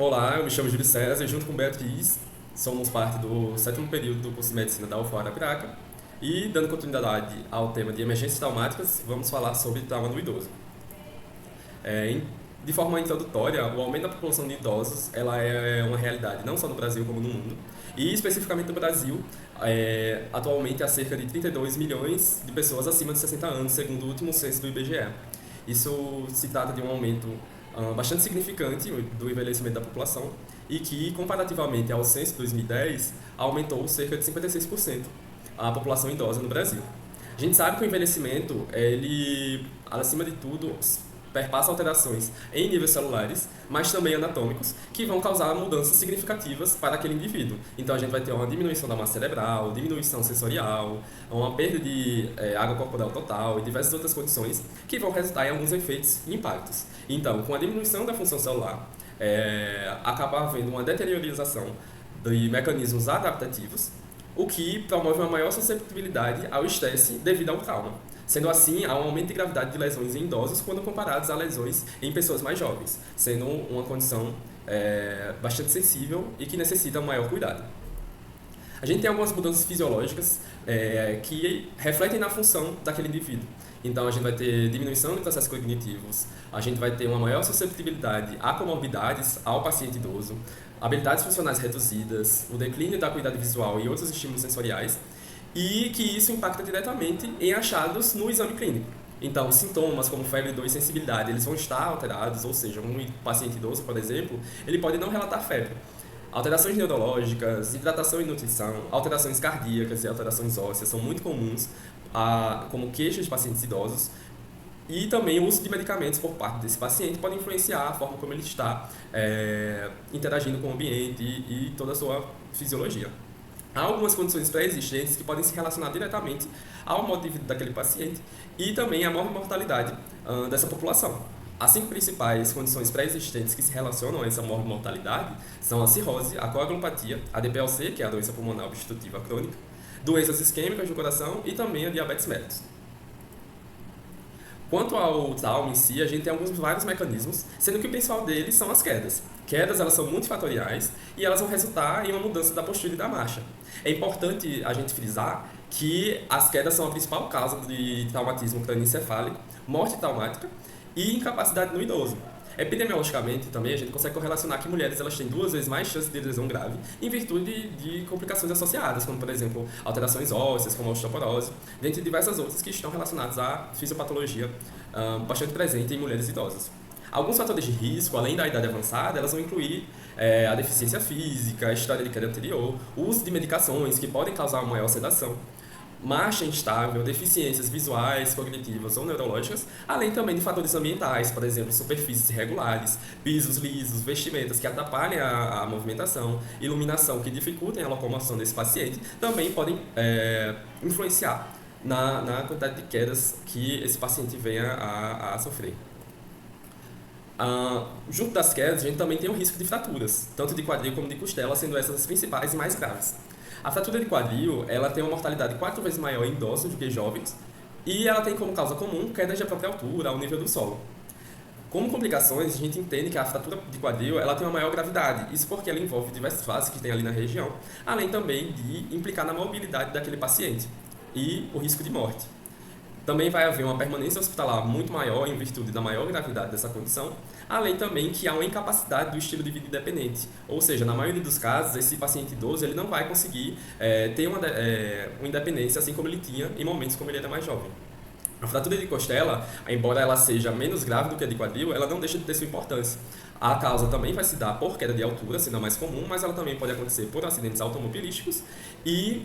Olá, eu me chamo Júlio César e junto com Beatriz somos parte do sétimo período do curso de Medicina da UFOA Arapiraca e, dando continuidade ao tema de emergências traumáticas, vamos falar sobre trauma no idoso. De forma introdutória, o aumento da população de idosos ela é uma realidade não só no Brasil como no mundo e especificamente no Brasil, atualmente há cerca de 32 milhões de pessoas acima de 60 anos, segundo o último censo do IBGE. Isso se trata de um aumento bastante significante do envelhecimento da população e que, comparativamente ao censo de 2010, aumentou cerca de 56% a população idosa no Brasil. A gente sabe que o envelhecimento, ele, acima de tudo, perpassa alterações em níveis celulares, mas também anatômicos, que vão causar mudanças significativas para aquele indivíduo. Então a gente vai ter uma diminuição da massa cerebral, diminuição sensorial, uma perda de água corporal total e diversas outras condições que vão resultar em alguns efeitos e impactos. Então, com a diminuição da função celular, acaba havendo uma deteriorização de mecanismos adaptativos, o que promove uma maior suscetibilidade ao estresse devido ao trauma. Sendo assim, há um aumento de gravidade de lesões em idosos quando comparados a lesões em pessoas mais jovens, sendo uma condição bastante sensível e que necessita um maior cuidado. A gente tem algumas mudanças fisiológicas que refletem na função daquele indivíduo. Então, a gente vai ter diminuição de processos cognitivos, a gente vai ter uma maior suscetibilidade a comorbidades ao paciente idoso, habilidades funcionais reduzidas, o declínio da acuidade visual e outros estímulos sensoriais, e que isso impacta diretamente em achados no exame clínico. Então, sintomas como febre, dor e sensibilidade, eles vão estar alterados, ou seja, um paciente idoso, por exemplo, ele pode não relatar febre. Alterações neurológicas, hidratação e nutrição, alterações cardíacas e alterações ósseas são muito comuns como queixas de pacientes idosos, e também o uso de medicamentos por parte desse paciente pode influenciar a forma como ele está interagindo com o ambiente e toda a sua fisiologia. Há algumas condições pré-existentes que podem se relacionar diretamente ao modo de vida daquele paciente e também à mortalidade dessa população. As 5 principais condições pré-existentes que se relacionam a essa mortalidade são a cirrose, a coagulopatia, a DPLC, que é a doença pulmonar obstrutiva crônica, doenças isquêmicas do coração e também a diabetes mellitus. Quanto ao trauma em si, a gente tem vários mecanismos, sendo que o principal deles são as quedas. Quedas, elas são multifatoriais e elas vão resultar em uma mudança da postura e da marcha. É importante a gente frisar que as quedas são a principal causa de traumatismo crânioencefálico, morte traumática e incapacidade no idoso. Epidemiologicamente, também, a gente consegue correlacionar que mulheres elas têm 2 vezes mais chance de lesão grave em virtude de complicações associadas, como, por exemplo, alterações ósseas, como a osteoporose, dentre diversas outras que estão relacionadas à fisiopatologia bastante presente em mulheres idosas. Alguns fatores de risco, além da idade avançada, elas vão incluir a deficiência física, a história de queda anterior, o uso de medicações que podem causar uma maior sedação, marcha instável, deficiências visuais, cognitivas ou neurológicas, além também de fatores ambientais, por exemplo, superfícies irregulares, pisos lisos, vestimentas que atrapalhem a movimentação, iluminação que dificultem a locomoção desse paciente, também podem influenciar na quantidade de quedas que esse paciente venha a sofrer. Junto das quedas, a gente também tem o risco de fraturas, tanto de quadril como de costela, sendo essas as principais e mais graves. A fratura de quadril, ela tem uma mortalidade 4 vezes maior em idosos do que em jovens, e ela tem como causa comum quedas de própria altura ao nível do solo. Como complicações, a gente entende que a fratura de quadril ela tem uma maior gravidade, isso porque ela envolve diversas fases que tem ali na região, além também de implicar na mobilidade daquele paciente e o risco de morte. Também vai haver uma permanência hospitalar muito maior em virtude da maior gravidade dessa condição, além também que há uma incapacidade do estilo de vida independente. Ou seja, na maioria dos casos, esse paciente idoso ele não vai conseguir ter uma independência assim como ele tinha em momentos como ele era mais jovem. A fratura de costela, embora ela seja menos grave do que a de quadril, ela não deixa de ter sua importância. A causa também vai se dar por queda de altura, sendo a mais comum, mas ela também pode acontecer por acidentes automobilísticos e,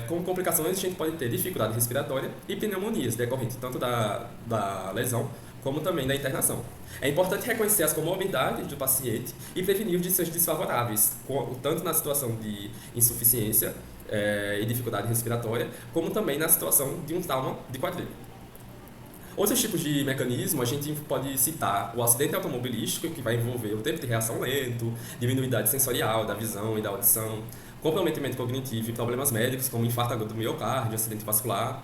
como complicações, a gente pode ter dificuldade respiratória e pneumonias, decorrente tanto da lesão como também da internação. É importante reconhecer as comorbidades do paciente e prevenir os desfechos desfavoráveis, tanto na situação de insuficiência e dificuldade respiratória, como também na situação de um trauma de quadril. Outros tipos de mecanismo, a gente pode citar o acidente automobilístico, que vai envolver o tempo de reação lento, diminuição sensorial da visão e da audição, comprometimento cognitivo e problemas médicos, como infarto agudo do miocárdio, acidente vascular,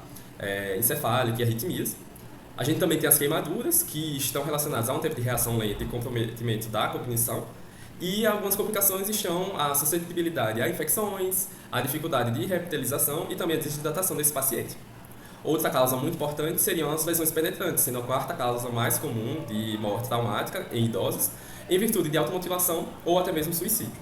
encefálico e arritmias. A gente também tem as queimaduras, que estão relacionadas a um tempo de reação lenta e comprometimento da cognição. E algumas complicações estão a suscetibilidade a infecções, a dificuldade de revitalização e também a desidratação desse paciente. Outra causa muito importante seriam as lesões penetrantes, sendo a quarta causa mais comum de morte traumática em idosos, em virtude de automutilação ou até mesmo suicídio.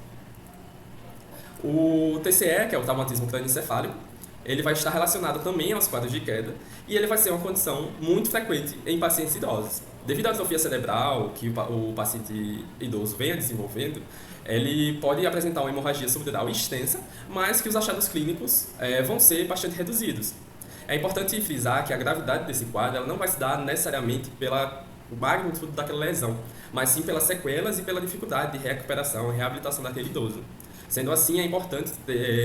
O TCE, que é o traumatismo crânioencefálico, ele vai estar relacionado também aos quadros de queda e ele vai ser uma condição muito frequente em pacientes idosos. Devido à atrofia cerebral que o paciente idoso venha desenvolvendo, ele pode apresentar uma hemorragia subdural extensa, mas que os achados clínicos vão ser bastante reduzidos. É importante frisar que a gravidade desse quadro ela não vai se dar necessariamente pela magnitude daquela lesão, mas sim pelas sequelas e pela dificuldade de recuperação e reabilitação daquele idoso. Sendo assim, é importante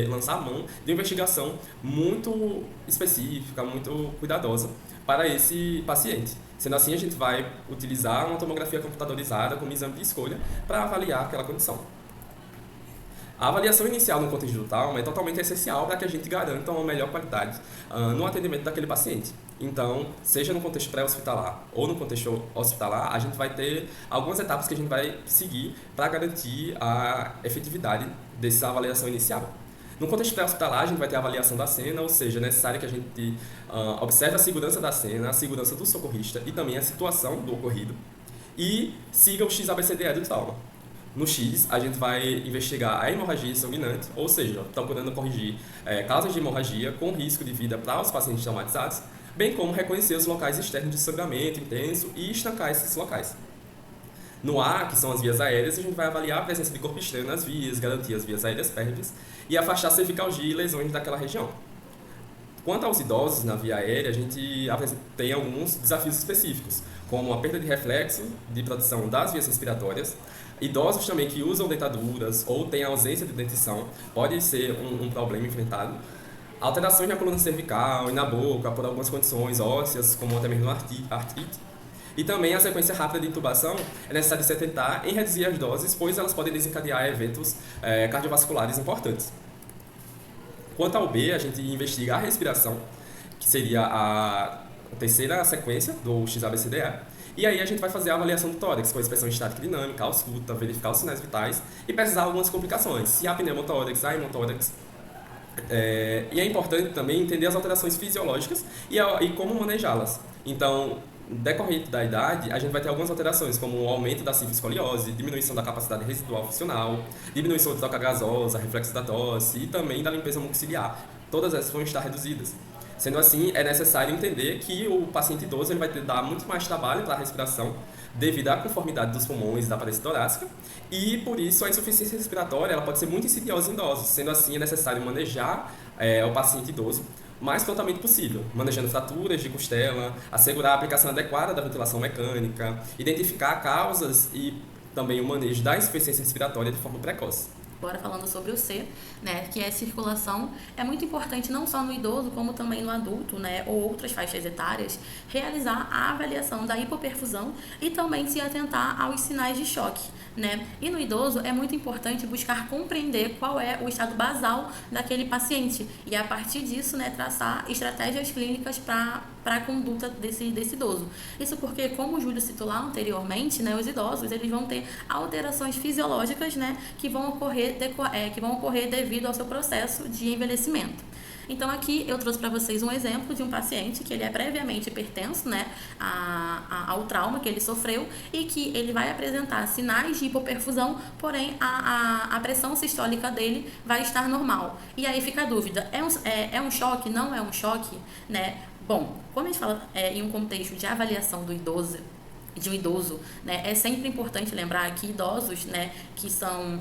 lançar a mão de uma investigação muito específica, muito cuidadosa para esse paciente. Sendo assim, a gente vai utilizar uma tomografia computadorizada como exame de escolha para avaliar aquela condição. A avaliação inicial no contexto do trauma é totalmente essencial para que a gente garanta uma melhor qualidade no atendimento daquele paciente. Então, seja no contexto pré-hospitalar ou no contexto hospitalar, a gente vai ter algumas etapas que a gente vai seguir para garantir a efetividade dessa avaliação inicial. No contexto pré-hospitalar, a gente vai ter a avaliação da cena, ou seja, é necessário que a gente observe a segurança da cena, a segurança do socorrista e também a situação do ocorrido e siga o XABCDE do trauma. No X, a gente vai investigar a hemorragia sanguinante, ou seja, procurando corrigir causas de hemorragia com risco de vida para os pacientes traumatizados, bem como reconhecer os locais externos de sangramento intenso e estancar esses locais. No A, que são as vias aéreas, a gente vai avaliar a presença de corpo estranho nas vias, garantir as vias aéreas férreas e afastar cervicalgia e lesões daquela região. Quanto aos idosos na via aérea, a gente tem alguns desafios específicos, como a perda de reflexo de produção das vias respiratórias. Idosos também que usam dentaduras ou têm ausência de dentição pode ser um problema enfrentado. Alterações na coluna cervical e na boca por algumas condições ósseas, como até mesmo artrite. E também a sequência rápida de intubação é necessário se atentar em reduzir as doses, pois elas podem desencadear eventos cardiovasculares importantes. Quanto ao B, a gente investiga a respiração, que seria a terceira sequência do XABCDE. E aí a gente vai fazer a avaliação do tórax, com a inspeção estática e dinâmica, a ausculta, verificar os sinais vitais e pesquisar algumas complicações, se há pneumotórax, há hemotórax. E é importante também entender as alterações fisiológicas e como manejá-las. Então, decorrente da idade, a gente vai ter algumas alterações, como o aumento da cifoescoliose, diminuição da capacidade residual funcional, diminuição de troca gasosa, reflexo da tosse e também da limpeza mucociliar. Todas essas vão estar reduzidas. Sendo assim, é necessário entender que o paciente idoso ele vai ter dar muito mais trabalho para a respiração devido à conformidade dos pulmões e da parede torácica e, por isso, a insuficiência respiratória ela pode ser muito insidiosa em idosos. Sendo assim, é necessário manejar o paciente idoso o mais prontamente possível, manejando fraturas de costela, assegurar a aplicação adequada da ventilação mecânica, identificar causas e também o manejo da insuficiência respiratória de forma precoce. Agora falando sobre o C, né, que é circulação, é muito importante não só no idoso, como também no adulto, né, ou outras faixas etárias, realizar a avaliação da hipoperfusão e também se atentar aos sinais de choque, né? E no idoso é muito importante buscar compreender qual é o estado basal daquele paciente e a partir disso, né, traçar estratégias clínicas para a conduta desse idoso. Isso porque, como o Júlio citou lá anteriormente, né, os idosos eles vão ter alterações fisiológicas, né, que vão ocorrer devido ao seu processo de envelhecimento. Então aqui eu trouxe para vocês um exemplo de um paciente que ele é previamente hipertenso, né, ao trauma que ele sofreu e que ele vai apresentar sinais de hipoperfusão, porém a pressão sistólica dele vai estar normal. E aí fica a dúvida, é um choque, não é um choque, né? Bom, quando a gente fala em um contexto de avaliação de um idoso, né, é sempre importante lembrar que idosos, né, que são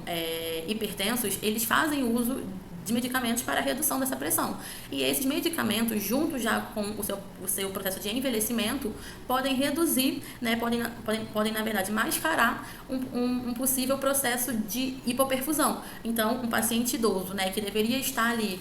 hipertensos, eles fazem uso de medicamentos para a redução dessa pressão. E esses medicamentos, junto já com o seu processo de envelhecimento, podem reduzir, né, podem na verdade, mascarar um possível processo de hipoperfusão. Então, um paciente idoso, né, que deveria estar ali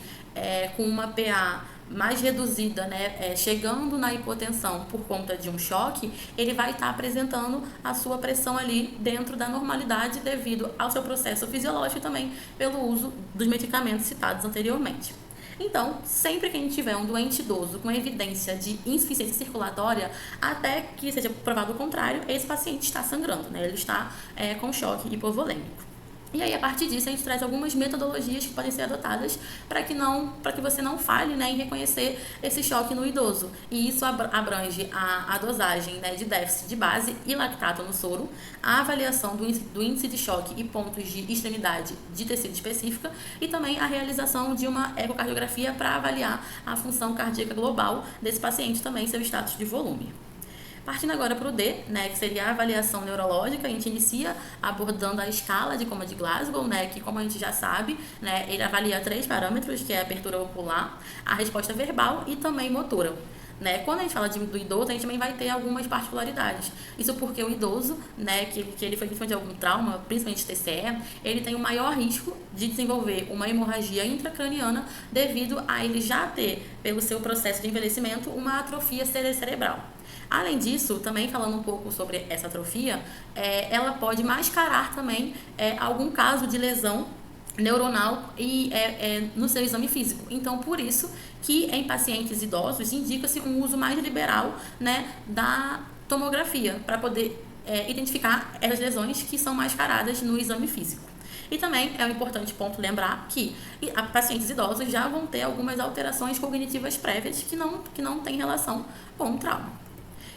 com uma PA mais reduzida, né, chegando na hipotensão por conta de um choque, ele vai estar apresentando a sua pressão ali dentro da normalidade devido ao seu processo fisiológico e também pelo uso dos medicamentos citados anteriormente. Então, sempre que a gente tiver um doente idoso com evidência de insuficiência circulatória, até que seja provado o contrário, esse paciente está sangrando, né, ele está com choque hipovolêmico. E aí, a partir disso, a gente traz algumas metodologias que podem ser adotadas para que você não falhe, né, em reconhecer esse choque no idoso. E isso abrange a dosagem, né, de déficit de base e lactato no soro, a avaliação do índice de choque e pontos de extremidade de tecido específica e também a realização de uma ecocardiografia para avaliar a função cardíaca global desse paciente, também seu status de volume. Partindo agora para o D, né, que seria a avaliação neurológica, a gente inicia abordando a escala de coma de Glasgow, né, que como a gente já sabe, né, ele avalia 3 parâmetros, que é a abertura ocular, a resposta verbal e também motora. Né? Quando a gente fala do idoso, a gente também vai ter algumas particularidades. Isso porque o idoso, né, que ele foi vítima de algum trauma, principalmente TCE, ele tem o maior risco de desenvolver uma hemorragia intracraniana devido a ele já ter, pelo seu processo de envelhecimento, uma atrofia cerebral. Além disso, também falando um pouco sobre essa atrofia, ela pode mascarar também algum caso de lesão neuronal e no seu exame físico. Então, por isso que em pacientes idosos indica-se um uso mais liberal, né, da tomografia para poder identificar essas lesões que são mascaradas no exame físico. E também é um importante ponto lembrar que pacientes idosos já vão ter algumas alterações cognitivas prévias que não têm relação com o trauma.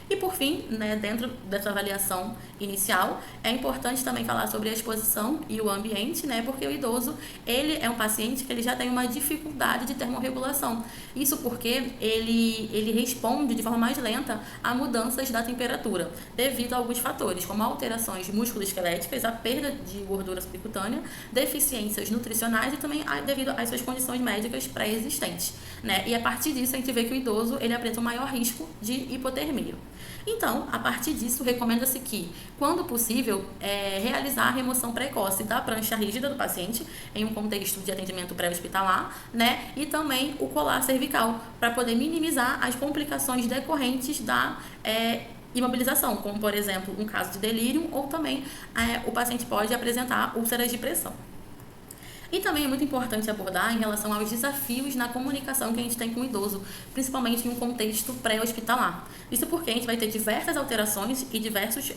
E por fim, né, dentro dessa avaliação inicial, é importante também falar sobre a exposição e o ambiente, né, porque o idoso, ele é um paciente que ele já tem uma dificuldade de termorregulação. Isso porque ele responde de forma mais lenta a mudanças da temperatura, devido a alguns fatores, como alterações musculoesqueléticas, a perda de gordura subcutânea, deficiências nutricionais e também devido às suas condições médicas pré-existentes, né? E a partir disso, a gente vê que o idoso, ele apresenta um maior risco de hipotermia. Então, a partir disso, recomenda-se que, quando possível, realizar a remoção precoce da prancha rígida do paciente em um contexto de atendimento pré-hospitalar, né? E também o colar cervical, para poder minimizar as complicações decorrentes da imobilização, como, por exemplo, um caso de delírio ou também o paciente pode apresentar úlceras de pressão. E também é muito importante abordar em relação aos desafios na comunicação que a gente tem com o idoso, principalmente em um contexto pré-hospitalar. Isso porque a gente vai ter diversas alterações e diversos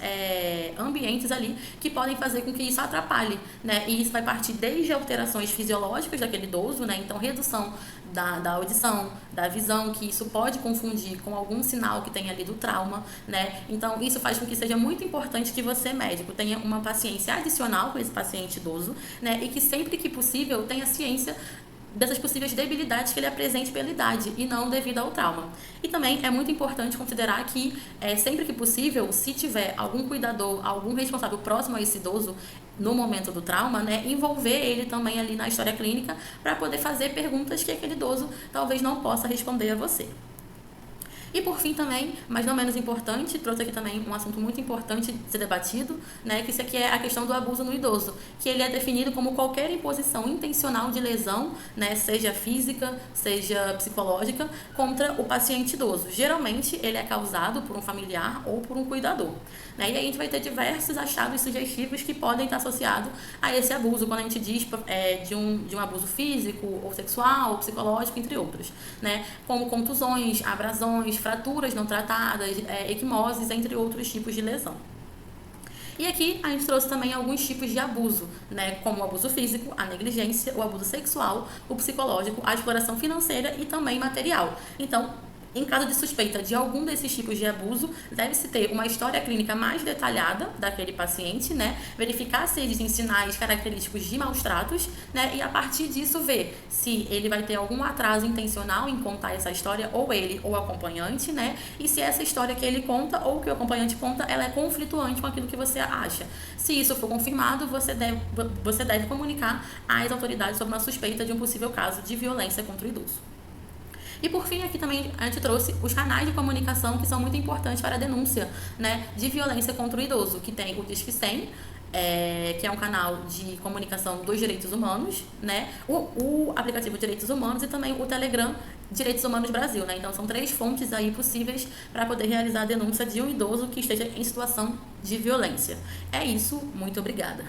ambientes ali que podem fazer com que isso atrapalhe, né? E isso vai partir desde alterações fisiológicas daquele idoso, né? Então, redução da audição, da visão, que isso pode confundir com algum sinal que tem ali do trauma, né? Então, isso faz com que seja muito importante que você, médico, tenha uma paciência adicional com esse paciente idoso, né? E que sempre que possível tenha ciência dessas possíveis debilidades que ele apresente pela idade e não devido ao trauma. E também é muito importante considerar que, sempre que possível, se tiver algum cuidador, algum responsável próximo a esse idoso no momento do trauma, né, envolver ele também ali na história clínica para poder fazer perguntas que aquele idoso talvez não possa responder a você. E por fim também, mas não menos importante, trouxe aqui também um assunto muito importante de ser debatido, né, que isso aqui é a questão do abuso no idoso, que ele é definido como qualquer imposição intencional de lesão, né, seja física, seja psicológica, contra o paciente idoso. Geralmente ele é causado por um familiar ou por um cuidador, né, e aí a gente vai ter diversos achados sugestivos que podem estar associados a esse abuso, quando a gente diz de um abuso físico ou sexual ou psicológico, entre outros, né, como contusões, abrasões, fraturas não tratadas, equimoses, entre outros tipos de lesão. E aqui a gente trouxe também alguns tipos de abuso, né, como o abuso físico, a negligência, o abuso sexual, o psicológico, a exploração financeira e também material. Então, em caso de suspeita de algum desses tipos de abuso, deve-se ter uma história clínica mais detalhada daquele paciente, né? Verificar se existem sinais característicos de maus tratos, né? E a partir disso ver se ele vai ter algum atraso intencional em contar essa história, ou ele ou o acompanhante, né? E se essa história que ele conta ou que o acompanhante conta, ela é conflituante com aquilo que você acha. Se isso for confirmado, você deve comunicar às autoridades sobre uma suspeita de um possível caso de violência contra o idoso. E por fim, aqui também a gente trouxe os canais de comunicação que são muito importantes para a denúncia, né, de violência contra o idoso, que tem o Disque 100, que é um canal de comunicação dos direitos humanos, né, o aplicativo Direitos Humanos e também o Telegram Direitos Humanos Brasil, né? Então são 3 fontes aí possíveis para poder realizar a denúncia de um idoso que esteja em situação de violência. É isso, muito obrigada.